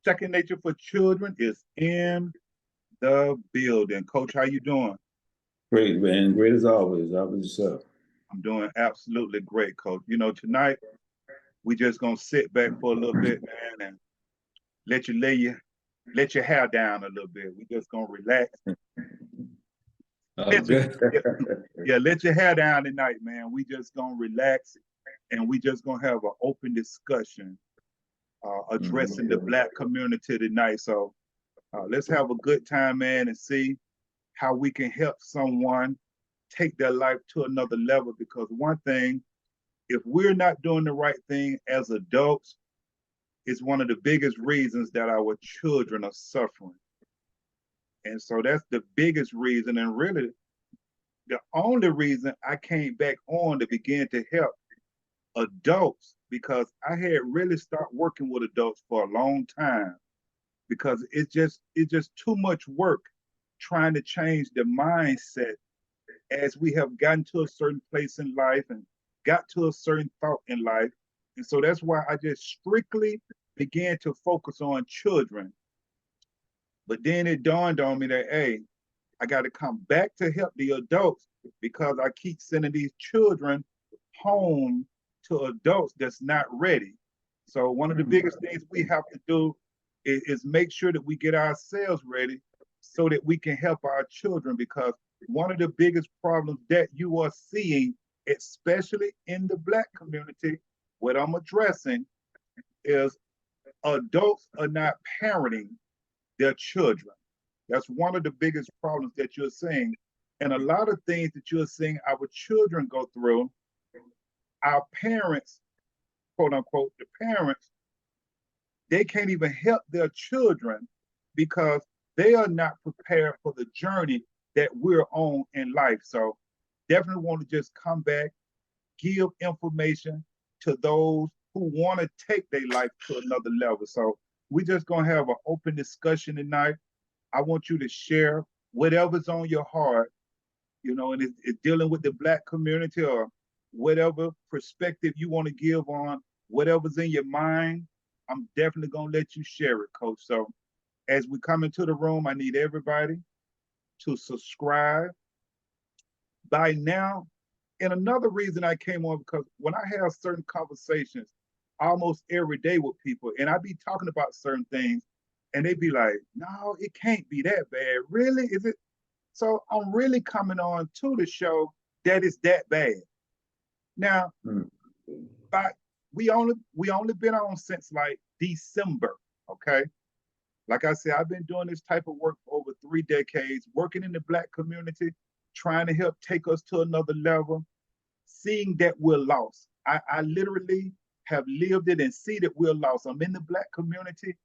Second Nature for Children is in the building. Coach, how you doing? Great, man. Great as always. Always yourself. I'm doing absolutely great, Coach. Tonight we just gonna sit back for a little bit, man, and let you let your hair down a little bit. We just gonna relax. Oh, Let you, good. yeah, yeah, let your hair down tonight, man. We just gonna relax, and we just gonna have an open discussion addressing the Black community tonight. So let's have a good time, man, and see how we can help someone take their life to another level. Because one thing, if we're not doing the right thing as adults, it's one of the biggest reasons that our children are suffering. And so that's the biggest reason, and really the only reason I came back on to begin to help adults, because I had really started working with adults for a long time, because it's just too much work trying to change the mindset as we have gotten to a certain place in life and got to a certain thought in life. And so that's why I just strictly began to focus on children. But then it dawned on me that, hey, I got to come back to help the adults, because I keep sending these children home to adults that's not ready. So one of the biggest things we have to do is make sure that we get ourselves ready so that we can help our children. Because one of the biggest problems that you are seeing, especially in the Black community, what I'm addressing is adults are not parenting their children. That's one of the biggest problems that you're seeing. And a lot of things that you're seeing our children go through, our parents, quote unquote, the parents, they can't even help their children because they are not prepared for the journey that we're on in life. So definitely want to just come back, give information to those who want to take their life to another level. So we're just going to have an open discussion tonight. I want you to share whatever's on your heart, and it's dealing with the Black community or whatever perspective you want to give on whatever's in your mind. I'm definitely going to let you share it, Coach. So as we come into the room, I need everybody to subscribe by now. And another reason I came on, because when I have certain conversations almost every day with people, and I be talking about certain things, and they be like, no, it can't be that bad. Really? Is it? So I'm really coming on to the show that is that bad. Now, Mm. but we only been on since like December. Okay. Like I said, I've been doing this type of work for over 3 decades, working in the Black community, trying to help take us to another level, seeing that we're lost. I literally have lived it and see that we're lost. I'm in the Black community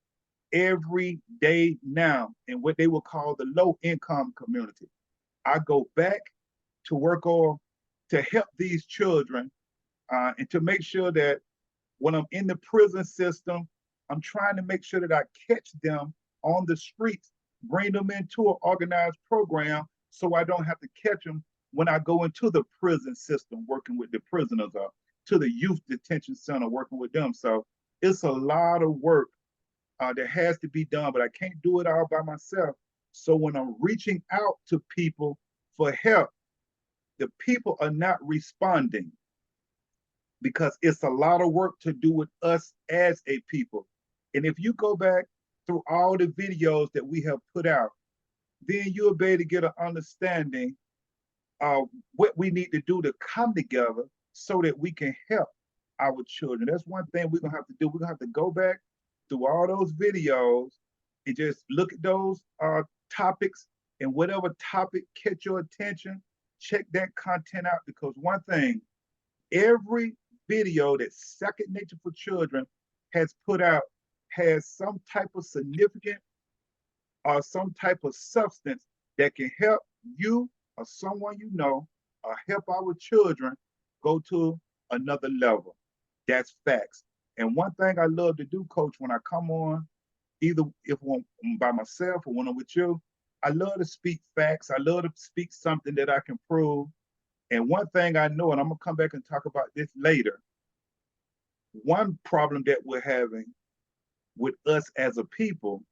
every day now in what they will call the low income community. I go back to work on to help these children and to make sure that when I'm in the prison system, I'm trying to make sure that I catch them on the streets, bring them into an organized program so I don't have to catch them when I go into the prison system working with the prisoners or to the youth detention center working with them. So it's a lot of work that has to be done, but I can't do it all by myself. So when I'm reaching out to people for help, the people are not responding because it's a lot of work to do with us as a people. And if you go back through all the videos that we have put out, then you'll be able to get an understanding of what we need to do to come together so that we can help our children. That's one thing we're gonna have to do. We're gonna have to go back through all those videos and just look at those topics, and whatever topic catch your attention, check that content out. Because one thing, every video that Second Nature for Children has put out has some type of significant or some type of substance that can help you or someone you know or help our children go to another level. That's facts. And one thing I love to do, Coach, when I come on, either if I'm by myself or when I'm with you, I love to speak facts. I love to speak something that I can prove. And one thing I know, and I'm gonna come back and talk about this later, one problem that we're having with us as a people,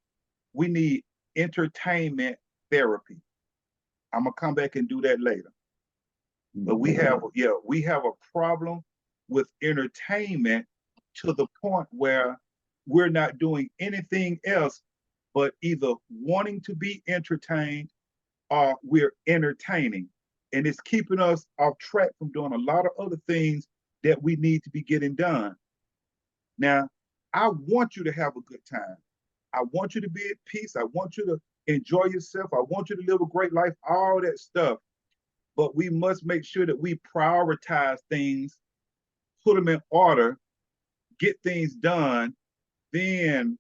we need entertainment therapy. I'm gonna come back and do that later. But we have a problem with entertainment to the point where we're not doing anything else but either wanting to be entertained or we're entertaining. And it's keeping us off track from doing a lot of other things that we need to be getting done. Now, I want you to have a good time. I want you to be at peace. I want you to enjoy yourself. I want you to live a great life, all that stuff. But we must make sure that we prioritize things, put them in order, get things done, then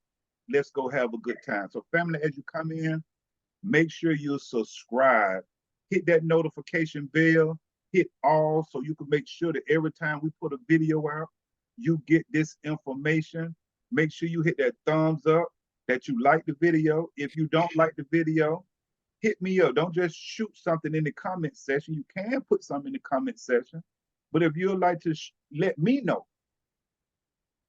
let's go have a good time. So family, as you come in, make sure you subscribe, hit that notification bell, hit all so you can make sure that every time we put a video out, you get this information. Make sure you hit that thumbs up, that you like the video. If you don't like the video, hit me up. Don't just shoot something in the comment section. You can put something in the comment section, but if you'd like to let me know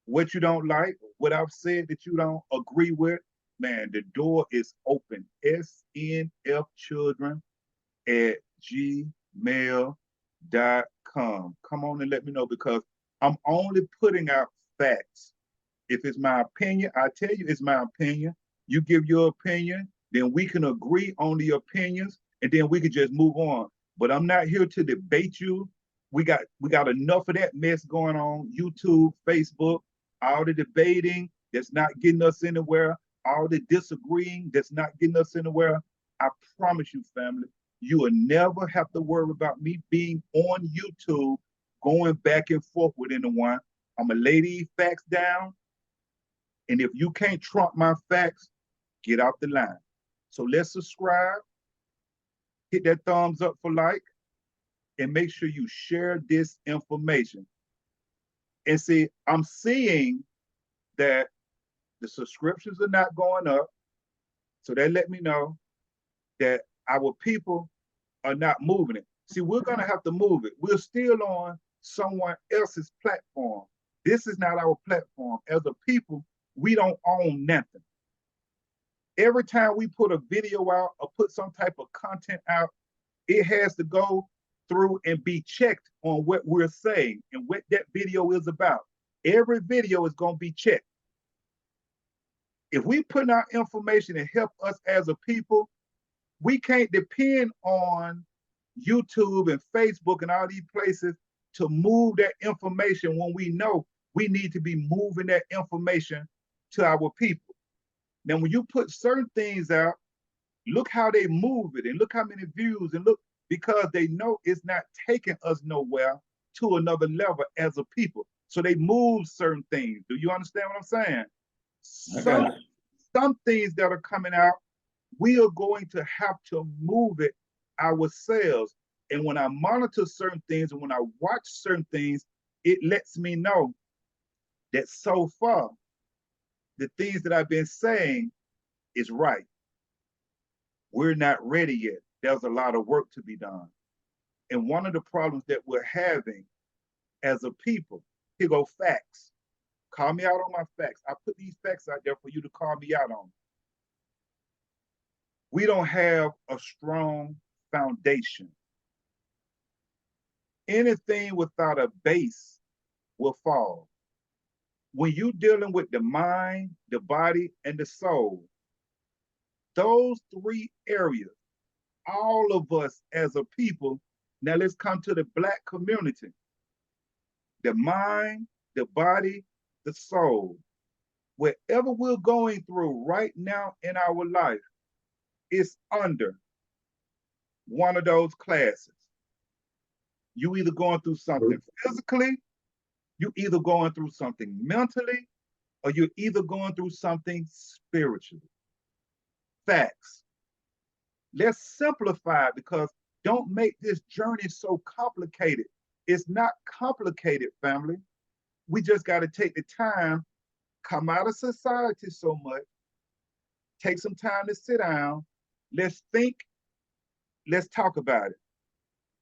what you don't like, what I've said that you don't agree with, man, the door is open. snfchildren@gmail.com. Come on and let me know, because I'm only putting out facts. If it's my opinion, I tell you it's my opinion. You give your opinion, then we can agree on the opinions, and then we can just move on. But I'm not here to debate you. We got enough of that mess going on. YouTube, Facebook, all the debating that's not getting us anywhere, all the disagreeing that's not getting us anywhere. I promise you, family, you will never have to worry about me being on YouTube going back and forth with anyone. I'm going to lay these facts down, and if you can't trump my facts, get off the line. So let's subscribe, hit that thumbs up for like, and make sure you share this information. And see, I'm seeing that the subscriptions are not going up. So that let me know that our people are not moving it. See, we're going to have to move it. We're still on someone else's platform. This is not our platform. As a people, we don't own nothing. Every time we put a video out or put some type of content out, it has to go through and be checked on what we're saying and what that video is about. Every video is going to be checked. If we put out information and help us as a people, we can't depend on YouTube and Facebook and all these places to move that information when we know we need to be moving that information to our people. Now, when you put certain things out, look how they move it and look how many views, and look, because they know it's not taking us nowhere to another level as a people. So they move certain things. Do you understand what I'm saying? Some things that are coming out, we are going to have to move it ourselves. And when I monitor certain things and when I watch certain things, it lets me know that so far, the things that I've been saying is right. We're not ready yet. There's a lot of work to be done. And one of the problems that we're having as a people, here go facts. Call me out on my facts. I put these facts out there for you to call me out on. We don't have a strong foundation. Anything without a base will fall. When you're dealing with the mind, the body, and the soul, those three areas, all of us as a people, now let's come to the Black community. The mind, the body, the soul. Wherever we're going through right now in our life, it's under one of those classes. You either going through something physically, you either going through something mentally, or you're either going through something spiritually. Facts. Let's simplify it, because don't make this journey so complicated. It's not complicated, family. We just got to take the time, come out of society so much, take some time to sit down, let's think, let's talk about it.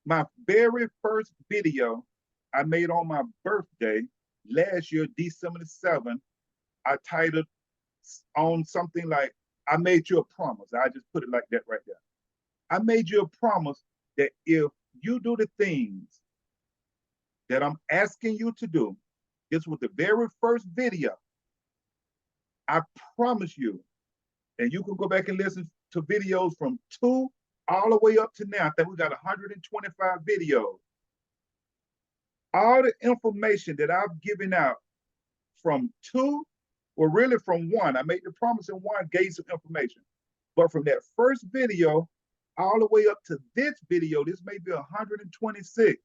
My very first video I made on my birthday last year, December the 7th, I titled on something like, I made you a promise. I just put it like that right there. I made you a promise that if you do the things that I'm asking you to do, this was the very first video, I promise you, and you can go back and listen to videos from 2 all the way up to now. I think we got 125 videos. All the information that I've given out from 2, or really from 1, I made the promise in 1, gave some information. But from that first video all the way up to this video, this may be 126.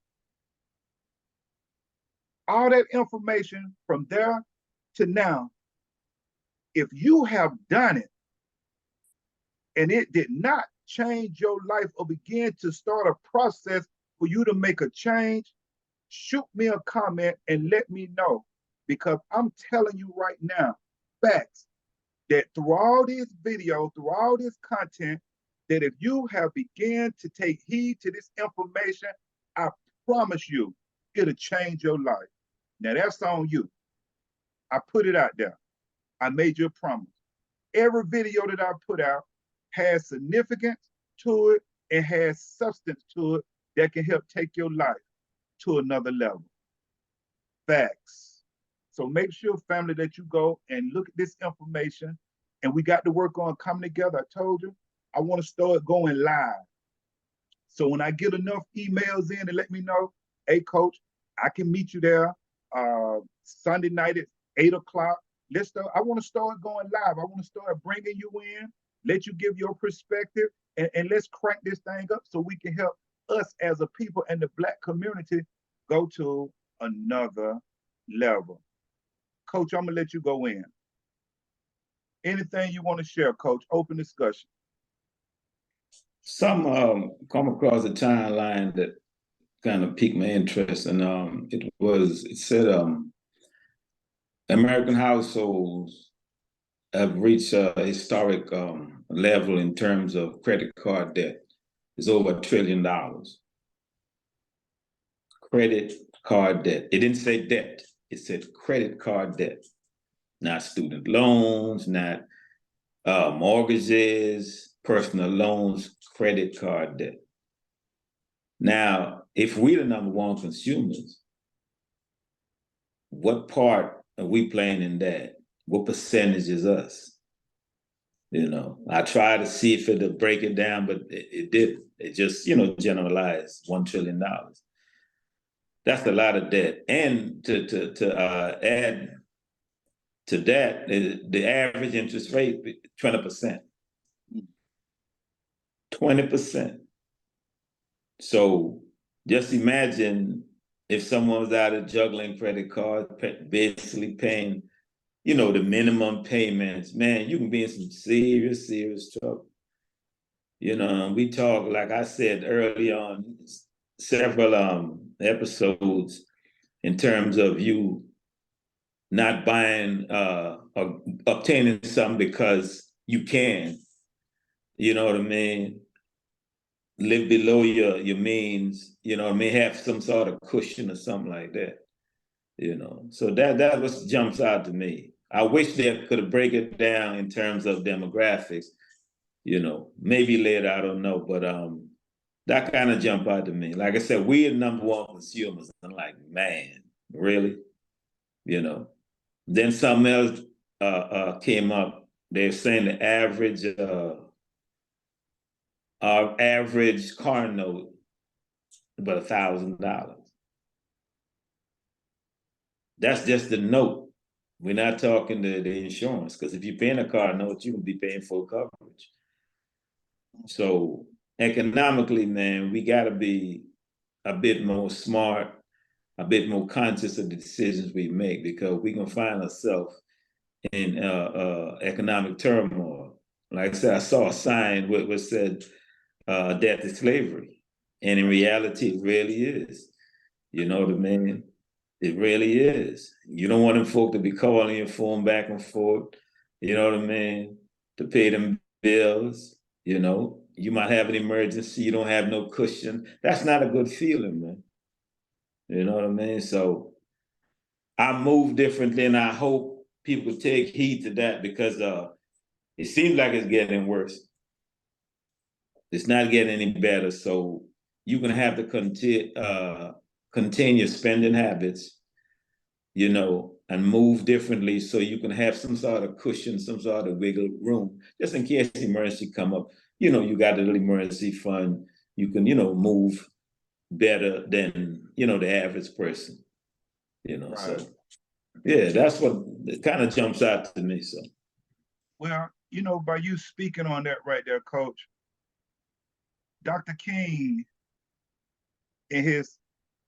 All that information from there to now, if you have done it and it did not change your life or begin to start a process for you to make a change, shoot me a comment and let me know. Because I'm telling you right now, facts, that through all these videos, through all this content, that if you have begun to take heed to this information, I promise you, it'll change your life. Now that's on you. I put it out there. I made you a promise. Every video that I put out has significance to it and has substance to it that can help take your life to another level. Facts. So make sure, family, that you go and look at this information. And we got to work on coming together. I told you, I want to start going live. So when I get enough emails in and let me know, hey, coach, I can meet you there Sunday night at 8 o'clock. I want to start going live. I want to start bringing you in, let you give your perspective, and let's crank this thing up so we can help us as a people and the Black community go to another level. Coach, I'm going to let you go in. Anything you want to share, Coach? Open discussion. Some come across the timeline that kind of piqued my interest, and it said American households have reached a historic level in terms of credit card debt. It's over $1 trillion. Credit card debt. It didn't say debt. It said credit card debt. Not student loans, not mortgages, personal loans, credit card debt. Now, if we're the number 1 consumers, what part are we playing in that? What percentage is us? You know, I tried to see if it'll break it down, but it didn't. It just, generalized $1 trillion. That's a lot of debt. And to add to that, the average interest rate, 20%. 20%. So just imagine if someone was out of juggling credit cards, basically paying, the minimum payments, man, you can be in some serious, serious trouble. We talk, like I said early on, several episodes in terms of you not buying or obtaining something because you can, you know what I mean? Live below your means, have some sort of cushion or something like that, So that was jumps out to me. I wish they could have break it down in terms of demographics, maybe later, I don't know, but that kind of jumped out to me. Like I said, we are number 1 consumers. I'm like, man, really? Then something else came up. They're saying the our average car note about $1,000. That's just the note. We're not talking the insurance, because if you're paying a car note, you can be paying full coverage. So economically, man, we got to be a bit more smart, a bit more conscious of the decisions we make, because we're going to find ourselves in economic turmoil. Like I said, I saw a sign which said, death is slavery. And in reality, it really is. You know what I mean? It really is. You don't want them folk to be calling your phone back and forth, you know what I mean? To pay them bills, You might have an emergency, you don't have no cushion. That's not a good feeling, man. You know what I mean? So I move differently, and I hope people take heed to that, because it seems like it's getting worse. It's not getting any better. So you're gonna have to continue your spending habits, and move differently, so you can have some sort of cushion, some sort of wiggle room, just in case emergency come up. You got a little emergency fund. You can, move better than, the average person. Right. So yeah, that's what kind of jumps out to me. So, well, by you speaking on that right there, Coach, Dr. King, in his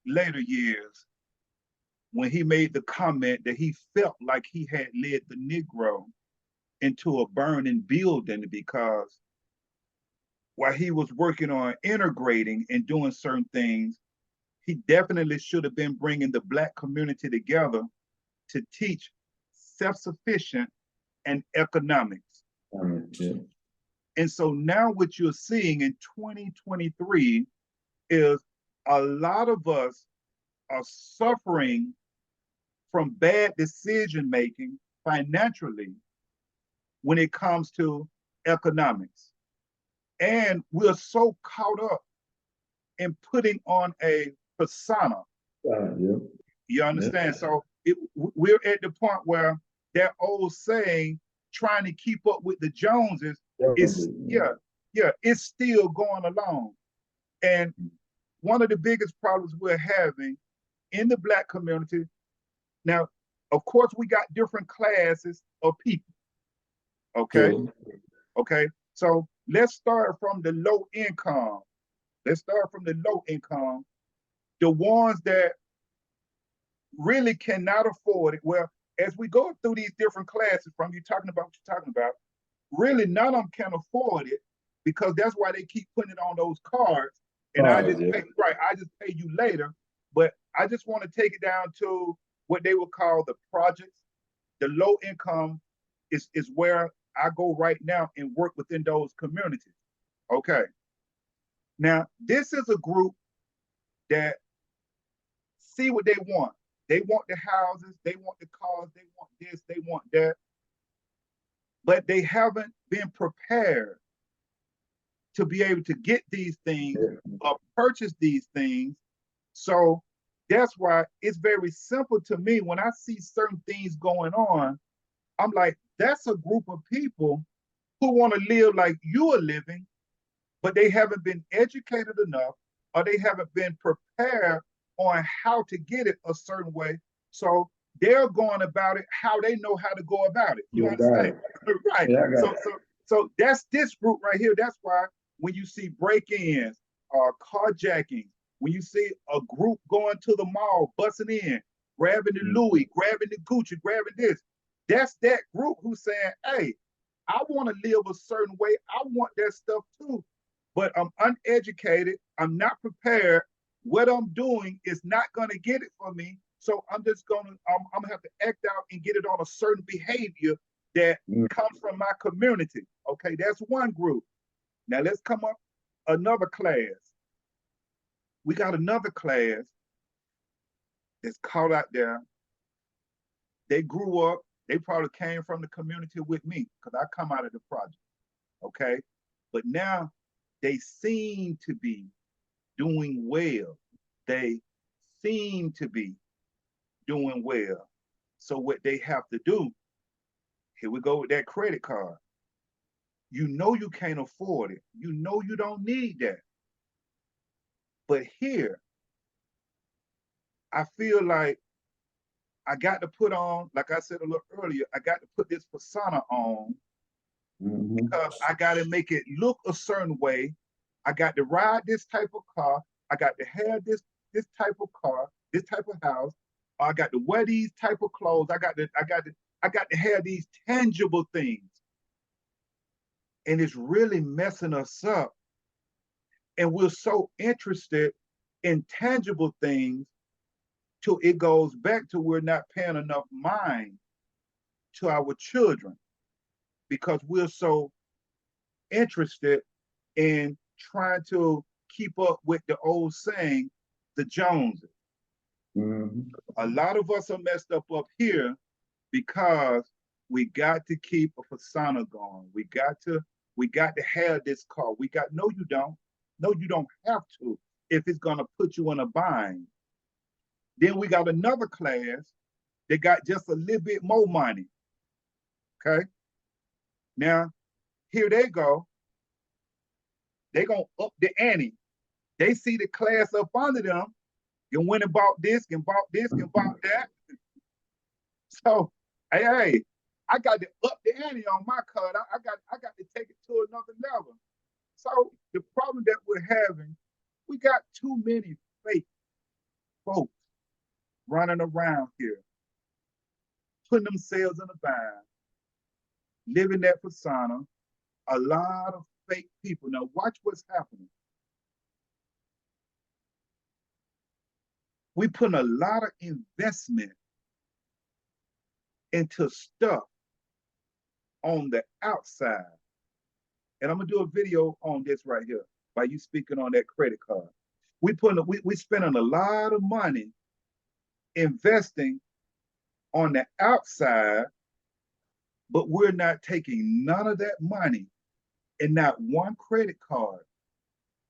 later years, when he made the comment that he felt like he had led the Negro into a burning building, because while he was working on integrating and doing certain things, he definitely should have been bringing the Black community together to teach self-sufficient and economics. yeah. And so now what you're seeing in 2023 is a lot of us are suffering from bad decision making financially when it comes to economics. And we're so caught up in putting on a persona. Yeah. You understand? Yeah. So we're at the point where that old saying, trying to keep up with the Joneses, is it's still going along. And one of the biggest problems we're having in the Black community, now, of course, we got different classes of people. Okay. True. Okay. So let's start from the low income. Let's start from the low income, the ones that really cannot afford it. Well, as we go through these different classes, from you talking about what you're talking about, really none of them can afford it, because that's why they keep putting it on those cards. And I just pay you later. But I just want to take it down to what they would call the projects. The low income is where I go right now and work within those communities. Okay. Now, this is a group that see what they want. They want the houses, they want the cars, they want this, they want that. But they haven't been prepared to be able to get these things or purchase these things. So that's why it's very simple to me when I see certain things going on. I'm like, that's a group of people who want to live like you are living, but they haven't been educated enough, or they haven't been prepared on how to get it a certain way. So they're going about it how they know how to go about it. You understand? Right. Yeah, so that's this group right here. That's why when you see break-ins, carjacking, when you see a group going to the mall, busting in, grabbing the Louis, grabbing the Gucci, grabbing this, that's that group who's saying, hey, I want to live a certain way. I want that stuff too, but I'm uneducated. I'm not prepared. What I'm doing is not going to get it for me. So I'm just going to, I'm going to have to act out and get it on a certain behavior that comes from my community. Okay, that's one group. Now let's come up another class. We got another class that's caught out there. They grew up, they probably came from the community with me, because I come out of the project. Okay, but now they seem to be doing well. They seem to be doing well. So what they have to do, here we go with that credit card. You know you can't afford it. You know you don't need that. But here, I feel like I got to put on, like I said a little earlier, I got to put this persona on, because I got to make it look a certain way. I got to ride this type of car. I got to have this type of car, this type of house. I got to wear these type of clothes. I got to have these tangible things. And it's really messing us up. And we're so interested in tangible things till it goes back to we're not paying enough mind to our children, because we're so interested in trying to keep up with the old saying, the Joneses. A lot of us are messed up here because We got to keep a persona going. We got to have this car. No, you don't. No, you don't have to if it's gonna put you in a bind. Then we got another class that got just a little bit more money. Okay. Now, here they go. They gonna up the ante. They see the class up under them and went and bought this and bought this and bought that. So, hey, I got to up the ante on my card. I got to take it to another level. So the problem that we're having, we got too many fake folks running around here, putting themselves in a bind, living that persona. A lot of fake people. Now watch what's happening. We put a lot of investment into stuff on the outside. And I'm gonna do a video on this right here by you speaking on that credit card. We spending a lot of money investing on the outside, but we're not taking none of that money and not one credit card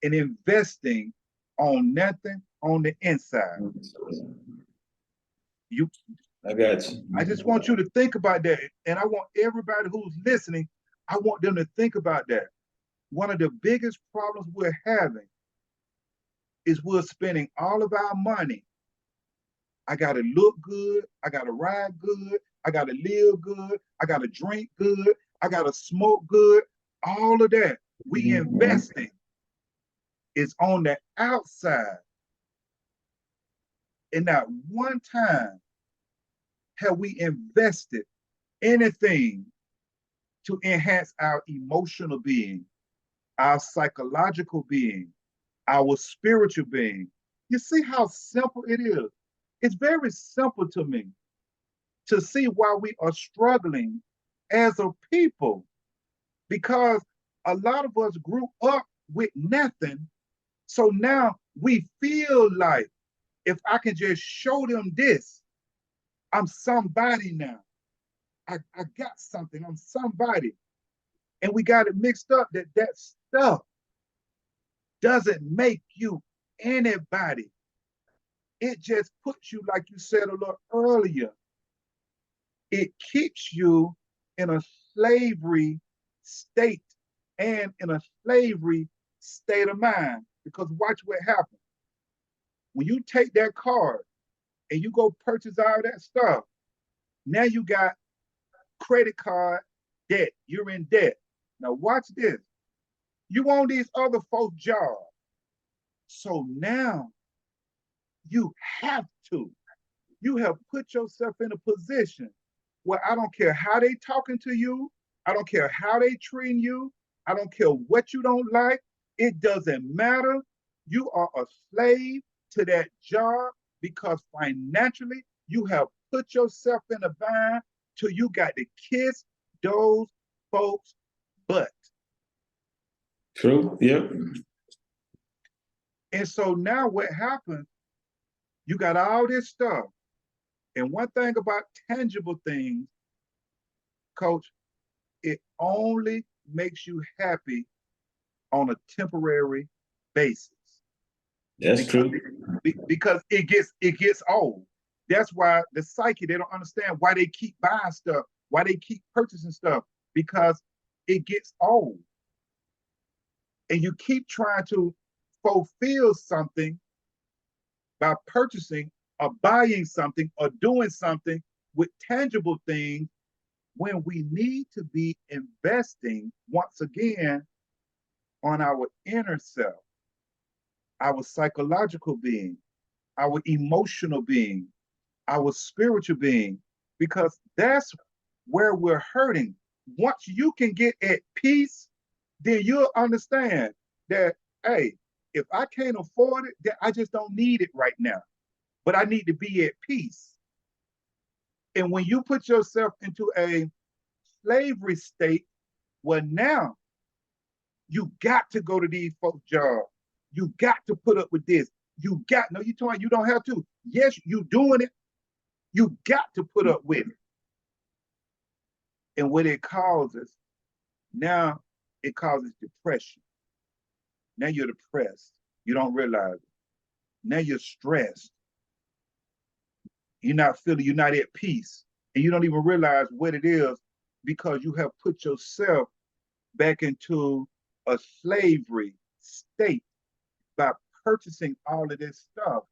and investing on nothing on the inside. I got you. I just want you to think about that. And I want everybody who's listening, I want them to think about that. One of the biggest problems we're having is we're spending all of our money. I got to look good. I got to ride good. I got to live good. I got to drink good. I got to smoke good. All of that we investing is on the outside. And not one time have we invested anything to enhance our emotional being, our psychological being, our spiritual being. You see how simple it is? It's very simple to me to see why we are struggling as a people, because a lot of us grew up with nothing. So now we feel like if I can just show them this, I'm somebody now. I got something. I'm somebody. And we got it mixed up that stuff doesn't make you anybody. It just puts you, like you said a little earlier, it keeps you in a slavery state and in a slavery state of mind. Because watch what happens. When you take that card and you go purchase all that stuff, now you got credit card debt. You're in debt. Now watch this. You own these other folks' jobs. So now you have to. You have put yourself in a position where I don't care how they talking to you. I don't care how they treating you. I don't care what you don't like. It doesn't matter. You are a slave to that job because financially you have put yourself in a bind till you got to kiss those folks' butt. True. Yep. And so now what happens, you got all this stuff. And one thing about tangible things, Coach, it only makes you happy on a temporary basis. That's true. Because it gets old. That's why the psyche, they don't understand why they keep buying stuff, why they keep purchasing stuff, because it gets old. And you keep trying to fulfill something by purchasing or buying something or doing something with tangible things when we need to be investing once again on our inner self, our psychological being, our emotional being, our spiritual being, because that's where we're hurting. Once you can get at peace, then you'll understand that, hey, if I can't afford it, then I just don't need it right now. But I need to be at peace. And when you put yourself into a slavery state, well, now you got to go to these folks' jobs. You got to put up with this. You talking, you don't have to. Yes, you doing it. You got to put up with it. And what it causes, now it causes depression. Now you're depressed. You don't realize it. Now you're stressed. You're not at peace. And you don't even realize what it is because you have put yourself back into a slavery state by purchasing all of this stuff.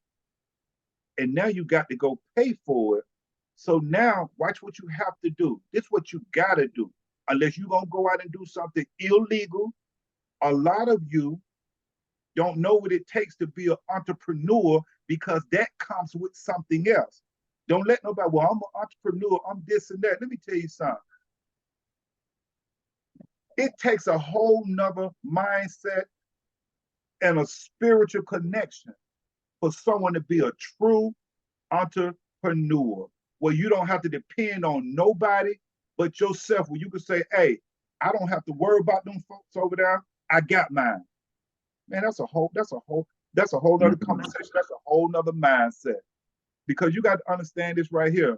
And now you got to go pay for it. So now watch what you have to do. This is what you got to do. Unless you're going to go out and do something illegal. A lot of you don't know what it takes to be an entrepreneur because that comes with something else. Don't let nobody, well, I'm an entrepreneur, I'm this and that. Let me tell you something. It takes a whole nother mindset and a spiritual connection for someone to be a true entrepreneur, where you don't have to depend on nobody but yourself, where you can say, hey, I don't have to worry about them folks over there. I got mine. Man, that's a whole nother conversation. That's a whole nother mindset. Because you got to understand this right here.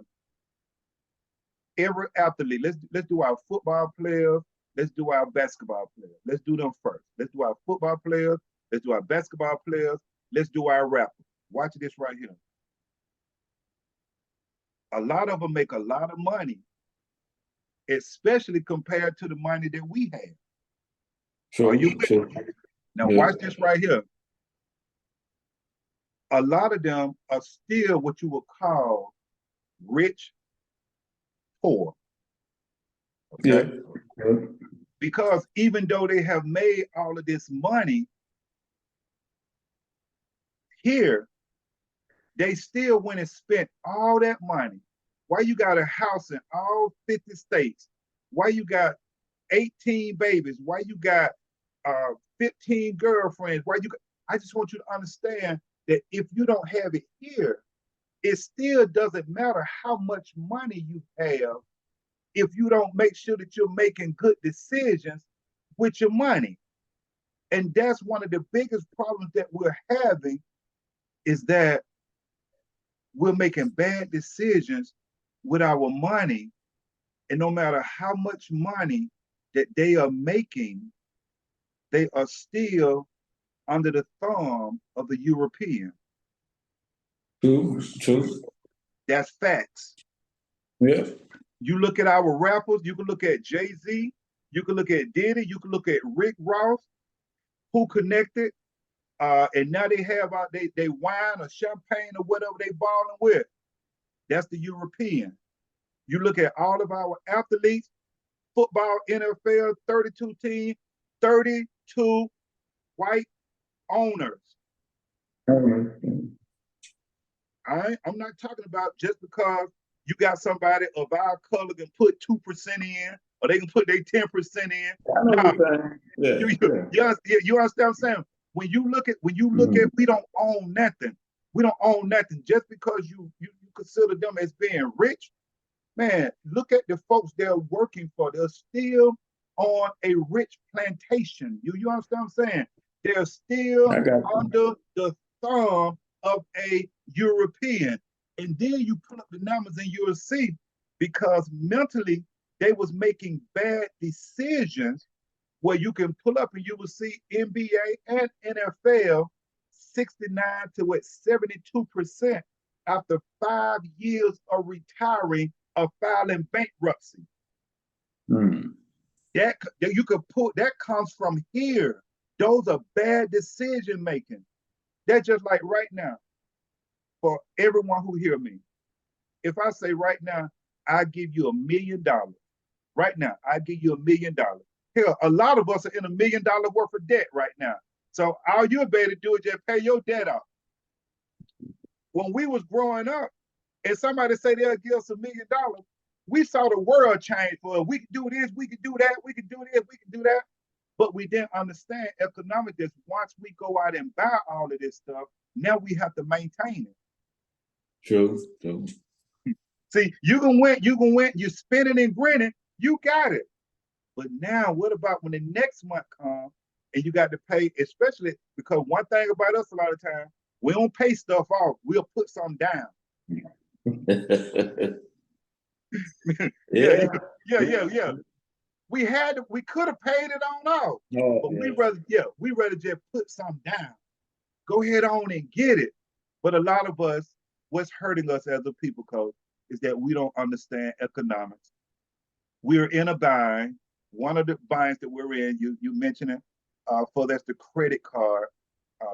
Every athlete, let's do our football players, let's do our basketball players. Let's do them first. Let's do our football players, let's do our basketball players, let's do our rappers. Watch this right here. A lot of them make a lot of money, especially compared to the money that we have. True, Are you true. Now watch this right here. A lot of them are still what you would call rich, poor. Okay? Yeah. Because even though they have made all of this money here, they still went and spent all that money. Why you got a house in all 50 states? Why you got 18 babies? Why you got 15 girlfriends? I just want you to understand that if you don't have it here, it still doesn't matter how much money you have if you don't make sure that you're making good decisions with your money. And that's one of the biggest problems that we're having, is that we're making bad decisions with our money. And no matter how much money that they are making, they are still under the thumb of the European. True. That's facts. Yeah. You look at our rappers, you can look at Jay-Z, you can look at Diddy, you can look at Rick Ross, who connected, and now they have they wine or champagne or whatever they balling with. That's the European. You look at all of our athletes, football, NFL, 32 team, 32 white owners. I'm not talking about just because you got somebody of our color can put 2% in, or they can put their 10% in. You understand what I'm saying? When you look at, we don't own nothing. We don't own nothing just because you consider them as being rich. Man, look at the folks they're working for. They're still on a rich plantation. You understand what I'm saying? They're still under the thumb of a European. And then you put up the numbers and you'll see, because mentally they was making bad decisions, where you can pull up and you will see NBA and NFL 69 to 72% after 5 years of retiring or filing bankruptcy. That you could put, that comes from here. Those are bad decision making. That's just like right now, for everyone who hear me. If I say right now, I give you $1 million. Right now, I give you $1 million. Hell, a lot of us are in $1 million worth of debt right now. So all you're able to do is just pay your debt off. When we was growing up, and somebody say they'll give us $1 million, we saw the world change for us. We could do this, we could do that, we could do this, we could do that. But we didn't understand economics. Once we go out and buy all of this stuff, now we have to maintain it. True. See, you can win, you spinning and grinning, you got it. But now what about when the next month comes and you got to pay, especially because one thing about us a lot of times, we don't pay stuff off, we'll put something down. Yeah, Yeah. yeah. We could have paid it on off, Oh, but yeah. we rather just put something down. Go ahead on and get it. But a lot of us, what's hurting us as a people, coach, is that we don't understand economics. We're in a bind. One of the binds that we're in, you mentioned it, for that's the credit card,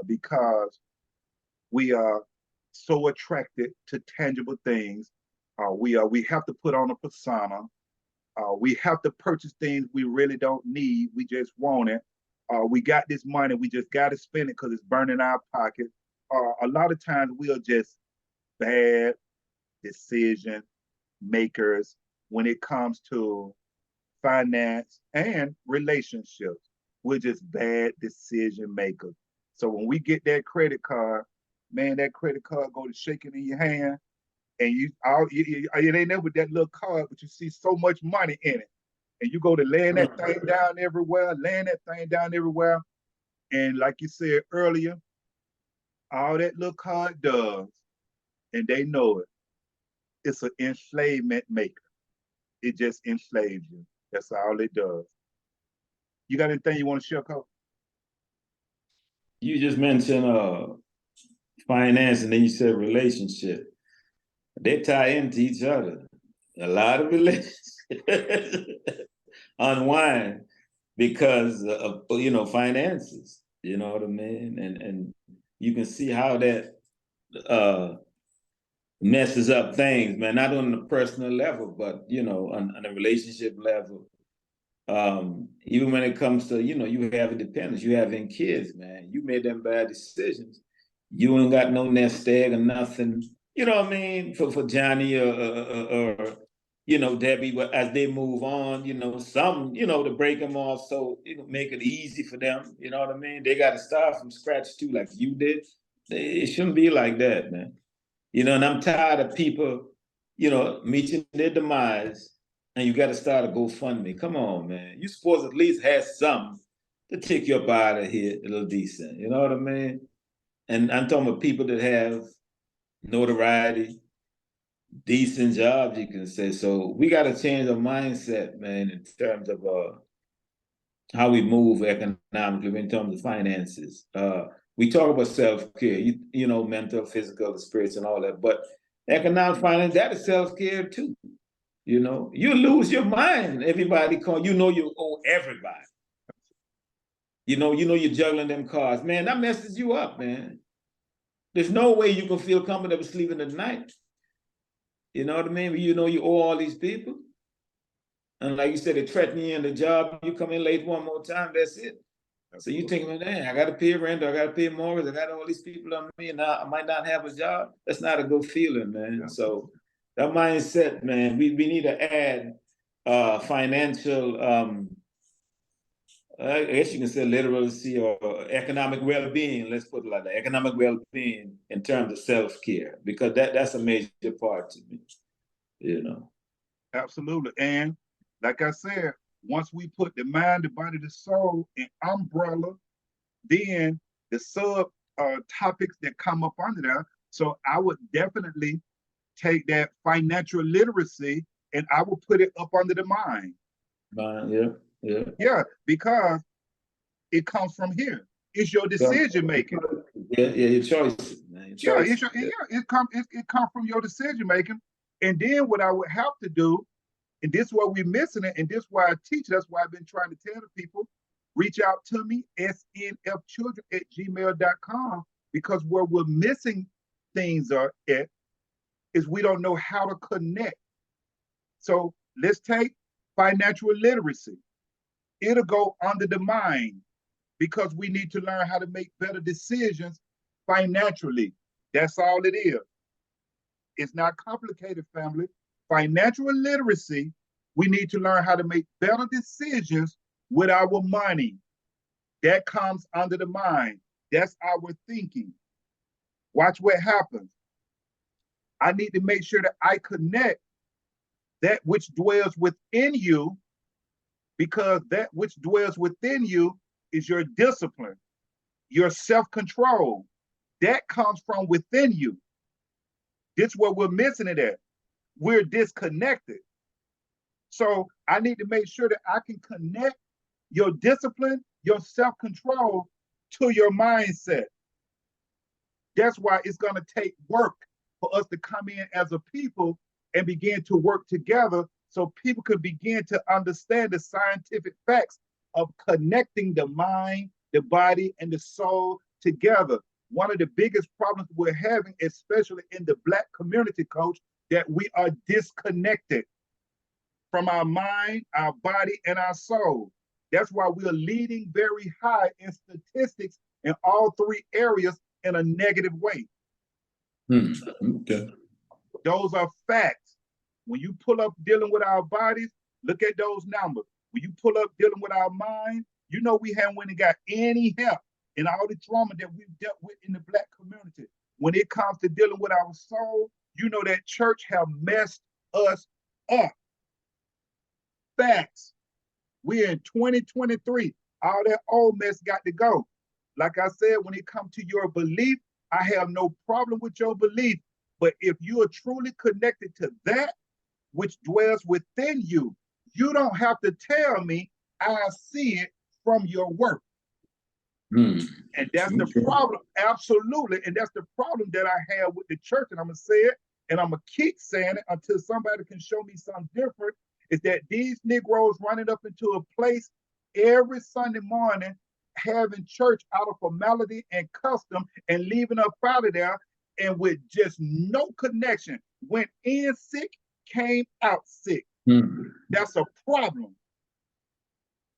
because we are so attracted to tangible things. We have to put on a persona. We have to purchase things we really don't need. We just want it. We got this money. We just got to spend it because it's burning our pocket. A lot of times we are just bad decision makers when it comes to finance and relationships. We're just bad decision makers. So when we get that credit card, man, that credit card go to shaking in your hand, and it ain't never that little card, but you see so much money in it, and you go to laying that thing down everywhere, and like you said earlier, all that little card does, and they know it, it's an enslavement maker. It just enslaves you. That's all it does. You got anything you want to share, Coach? You just mentioned finance, and then you said relationship. They tie into each other. A lot of relationships unwind because of finances. You know what I mean? And you can see how that messes up things, man. Not on a personal level, but on a relationship level. Even when it comes to you having dependents, you having kids, man. You made them bad decisions. You ain't got no nest egg or nothing. You know what I mean? For Johnny or Debbie, but as they move on, some, to break them off, so make it easy for them. You know what I mean? They got to start from scratch too, like you did. It shouldn't be like that, man. And I'm tired of people, meeting their demise, and you got to start a GoFundMe. Come on, man. You supposed to at least have something to take you up out of here a little decent. You know what I mean? And I'm talking about people that have notoriety, decent jobs, you can say. So we got to change our mindset, man, in terms of how we move economically, in terms of finances. We talk about self-care, mental, physical, spirits, and all that. But economic finance, that is self-care too. You lose your mind. Everybody call, you owe everybody. You're juggling them cards. Man, that messes you up, man. There's no way you can feel comfortable sleeping at night. You know what I mean? You owe all these people. And like you said, they threaten you in the job, you come in late one more time, that's it. So you thinking, man, I got to pay rent, I got to pay mortgage, I got all these people on me, and I might not have a job. That's not a good feeling, man. Yeah. So that mindset, man, we need to add financial, I guess you can say literacy or economic well-being. Let's put it like that, economic well-being in terms of self-care, because that's a major part to me, Absolutely. And like I said, once we put the mind, the body, the soul in umbrella, then the sub topics that come up under there. So I would definitely take that financial literacy and I will put it up under the mind. Yeah, because it comes from here. It's your decision making. Yeah, your choices, man. It comes from your decision making. And then what I would have to do, and this is why we're missing it, and this is why I teach, that's why I've been trying to tell the people, reach out to me, snfchildren@gmail.com, because where we're missing things are at is we don't know how to connect. So let's take financial literacy. It'll go under the mind because we need to learn how to make better decisions financially. That's all it is. It's not complicated, family. Financial literacy, we need to learn how to make better decisions with our money. That comes under the mind. That's our thinking. Watch what happens. I need to make sure that I connect that which dwells within you, because that which dwells within you is your discipline, your self-control. That comes from within you. This is where we're missing it at. We're disconnected. So I need to make sure that I can connect your discipline, your self-control to your mindset. That's why it's going to take work for us to come in as a people and begin to work together so people can begin to understand the scientific facts of connecting the mind, the body, and the soul together. One of the biggest problems we're having, especially in the Black community, Coach, that we are disconnected from our mind, our body, and our soul. That's why we're leading very high in statistics in all three areas in a negative way. Okay. Those are facts. When you pull up dealing with our bodies, look at those numbers. When you pull up dealing with our mind, you know we haven't went and got any help in all the trauma that we've dealt with in the Black community. When it comes to dealing with our soul, you know that church have messed us up. Facts. We're in 2023. All that old mess got to go. Like I said, when it comes to your belief, I have no problem with your belief. But if you are truly connected to that which dwells within you, you don't have to tell me. I see it from your work. And that's the problem. Absolutely. And that's the problem that I have with the church. And I'm going to say it, and I'm going to keep saying it until somebody can show me something different, is that these Negroes running up into a place every Sunday morning, having church out of formality and custom and leaving up out of there, and with just no connection. Went in sick, came out sick. That's a problem.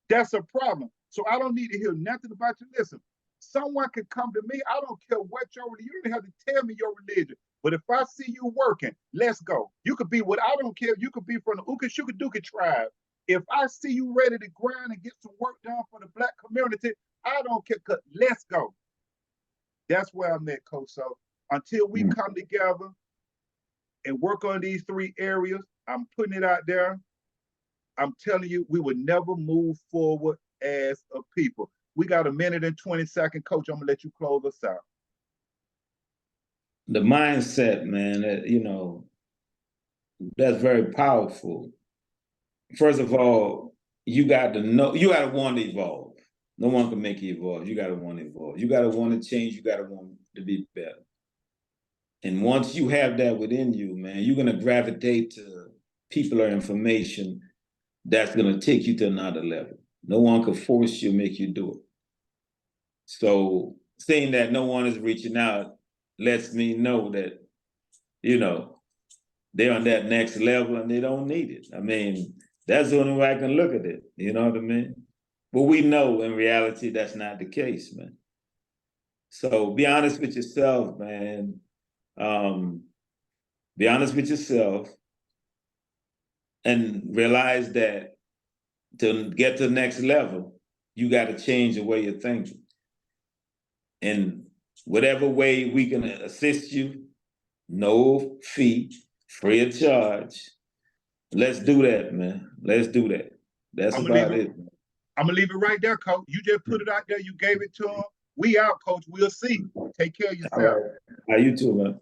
That's a problem. So I don't need to hear nothing about you. Listen, someone can come to me. I don't care what your religion. You don't have to tell me your religion. But if I see you working, let's go. You could be what I don't care. You could be from the Ukashukaduka tribe. If I see you ready to grind and get some work done for the Black community, I don't care. Let's go. That's where I'm at, Coach. So until we come together and work on these three areas, I'm putting it out there. I'm telling you, we will never move forward as a people. We got a minute and 20 seconds, Coach. I'm gonna let you close us out. The mindset, man, you know, that's very powerful. First of all, you got to know, you got to want to evolve. No one can make you evolve. You got to want to evolve. You got to want to change. You got to want to be better. And once you have that within you, man, you're going to gravitate to people or information that's going to take you to another level. No one can force you, make you do it. So saying that no one is reaching out lets me know that, you know, they're on that next level and they don't need it. I mean, that's the only way I can look at it. You know what I mean? But we know in reality, that's not the case, man. So be honest with yourself, man. Be honest with yourself and realize that to get to the next level, you got to change the way you're thinking. And whatever way we can assist you, no fee, free of charge. Let's do that, man. Let's do that. That's about it. I'm gonna leave it right there, Coach. You just put it out there. You gave it to him. We out, Coach. We'll see. Take care of yourself. All right. You too, man.